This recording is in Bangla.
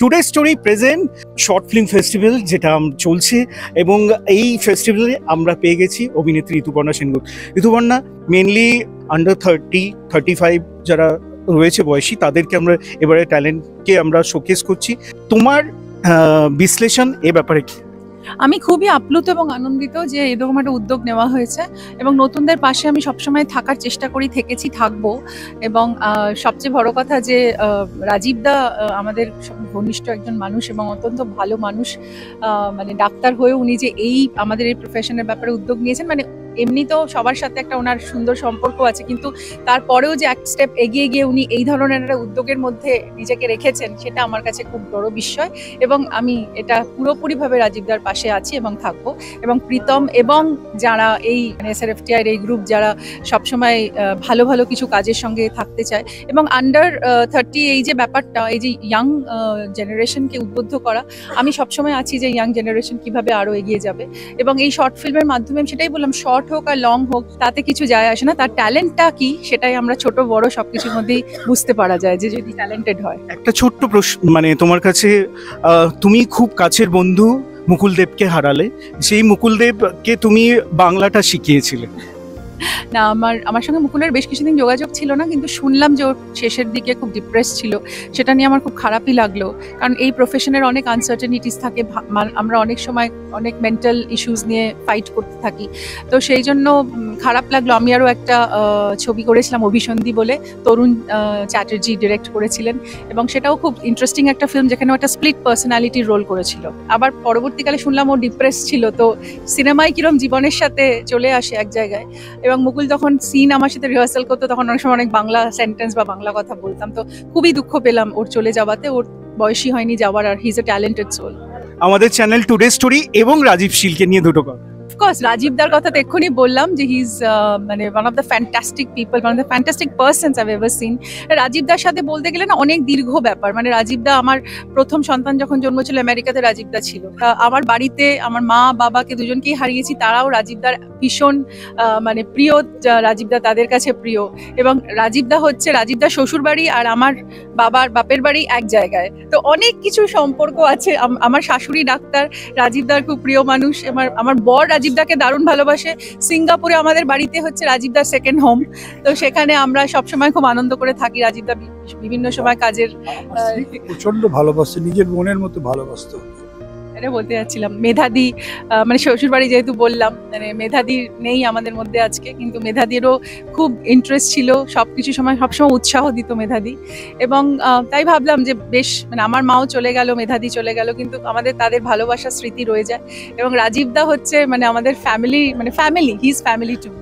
Today story present short film festival যেটা চলছে, এবং এই ফেস্টিভ্যালে আমরা পেয়ে গেছি অভিনেত্রী ঋতুপর্ণা সেনগুপ্ত। ঋতুপর্ণা মেনলি আন্ডার 35 যারা রয়েছে বয়সী, তাদেরকে আমরা এবারে ট্যালেন্টকে আমরা শোকেস করছি। তোমার বিশ্লেষণ এ ব্যাপারে কি? আমি খুবই আপ্লুত এবং আনন্দিত যে এরকম একটা উদ্যোগ নেওয়া হয়েছে, এবং নতুনদের পাশে আমি সবসময় থাকার চেষ্টা করি, থেকেছি, থাকবো। এবং সবচেয়ে বড় কথা যে রাজীব দা আমাদের ঘনিষ্ঠ একজন মানুষ এবং অত্যন্ত ভালো মানুষ, মানে ডাক্তার হয়ে উনি যে আমাদের এই প্রফেশনের ব্যাপারে উদ্যোগ নিয়েছেন, মানে এমনি তো সবার সাথে একটা ওনার সুন্দর সম্পর্ক আছে, কিন্তু তারপরেও যে এক স্টেপ এগিয়ে গিয়ে উনি এই ধরনের একটা উদ্যোগের মধ্যে নিজেকে রেখেছেন, সেটা আমার কাছে খুব বড় বিস্ময়। এবং আমি এটা পুরোপুরিভাবে রাজীবদার পাশে আছি এবং থাকবো। এবং প্রীতম এবং যারা এই SRFTI এই গ্রুপ যারা সবসময় ভালো ভালো কিছু কাজের সঙ্গে থাকতে চায়, এবং আন্ডার 30 এই যে ব্যাপারটা, এই যে ইয়াং জেনারেশনকে উদ্বুদ্ধ করা, আমি সবসময় আছি যে ইয়াং জেনারেশন কিভাবে আরো এগিয়ে যাবে। এবং এই শর্ট ফিল্মের মাধ্যমে সেটাই বললাম, শর্ট হোক আর লং হোক তাতে কিছু যায় আসে না, তার ট্যালেন্টটা কি সেটাই আমরা ছোট বড় সবকিছুর মধ্যেই বুঝতে পারা যায় যে যদি ট্যালেন্টেড হয়। একটা ছোট্ট প্রশ্ন, মানে তোমার কাছে, তুমি খুব কাছের বন্ধু মুকুল দেবকে হারালে, সেই মুকুল দেবকে তুমি বাংলাটা শিখিয়েছিলে। না, আমার সঙ্গে মুকুলের বেশ কিছুদিন যোগাযোগ ছিল না, কিন্তু শুনলাম যে ওর শেষের দিকে খুব ডিপ্রেস ছিল। সেটা নিয়ে আমার খুব খারাপই লাগলো, কারণ এই প্রফেশনের অনেক আনসার্টেনিটিস থাকে, আমরা অনেক সময় অনেক মেন্টাল ইস্যুস নিয়ে ফাইট করতে থাকি। তো সেই জন্য খারাপ লাগলো। আমি আরও একটা ছবি করেছিলাম অভিসন্ধি বলে, তরুণ চ্যাটার্জি ডিরেক্ট করেছিলেন, এবং সেটাও খুব ইন্টারেস্টিং একটা ফিল্ম, যেখানে একটা স্প্লিট পার্সোনালিটির রোল করেছিল। আবার পরবর্তীকালে শুনলাম ও ডিপ্রেস ছিল। তো সিনেমায় কিরম জীবনের সাথে চলে আসে এক জায়গায়। এবং মুকুল যখন সিন আমার সাথে রিহার্সাল করতো, তখন অনেক সময় অনেক বাংলা সেন্টেন্স বা বাংলা কথা বলতাম। তো খুবই দুঃখ পেলাম ওর চলে যাওয়াতে। ওর বয়সী হয়নি যাওয়ার, আর he is a talented soul. আমাদের চ্যানেল টুডে স্টোরি এবং রাজীব শীলকে নিয়ে দুটো কথা। অফকোর্স রাজীবদার কথা তো এক্ষুনি বললাম যে হি ইজ মানে one of the fantastic people, one of the fantastic persons I've ever seen. রাজীবদার সাথে বলতে গেলে না অনেক দীর্ঘ ব্যাপার। মানে রাজীবদা, আমার প্রথম সন্তান যখন জন্ম ছিল আমেরিকাতে, রাজীবদা ছিল। আমার বাড়িতে আমার মা বাবাকে দুজনকেই হারিয়েছি, তারাও রাজীবদার ভীষণ মানে প্রিয়। রাজীবদা তাদের কাছে প্রিয়। এবং রাজীবদা হচ্ছে রাজীবদার শ্বশুর বাড়ি আর আমার বাপের বাড়ি এক জায়গায়, তো অনেক কিছু সম্পর্ক আছে। আমার শাশুড়ি ডাক্তার, রাজীবদার খুব প্রিয় মানুষ। আমার বর রাজীবদাকে দারুণ ভালোবাসে। সিঙ্গাপুরে আমাদের বাড়িতে হচ্ছে রাজীবদার সেকেন্ড হোম, তো সেখানে আমরা সবসময় খুব আনন্দ করে থাকি। রাজীবদা বিভিন্ন সময় কাজের প্রচন্ড ভালোবাসে, নিজের বোনের মতো ভালোবাসতো। এটা বলতে যাচ্ছিলাম, মেধাদি, মানে শ্বশুর বাড়ি যেহেতু বললাম, মানে মেধাদি নেই আমাদের মধ্যে আজকে, কিন্তু মেধাদিরও খুব ইন্টারেস্ট ছিল সবকিছু, সবসময় উৎসাহ দিত মেধাদি। এবং তাই ভাবলাম যে বেশ, মানে আমার মাও চলে গেল, মেধাদি চলে গেল, কিন্তু তাদের ভালোবাসার স্মৃতি রয়ে যায়। এবং রাজীবদা হচ্ছে মানে আমাদের ফ্যামিলি, মানে family, he is family to me.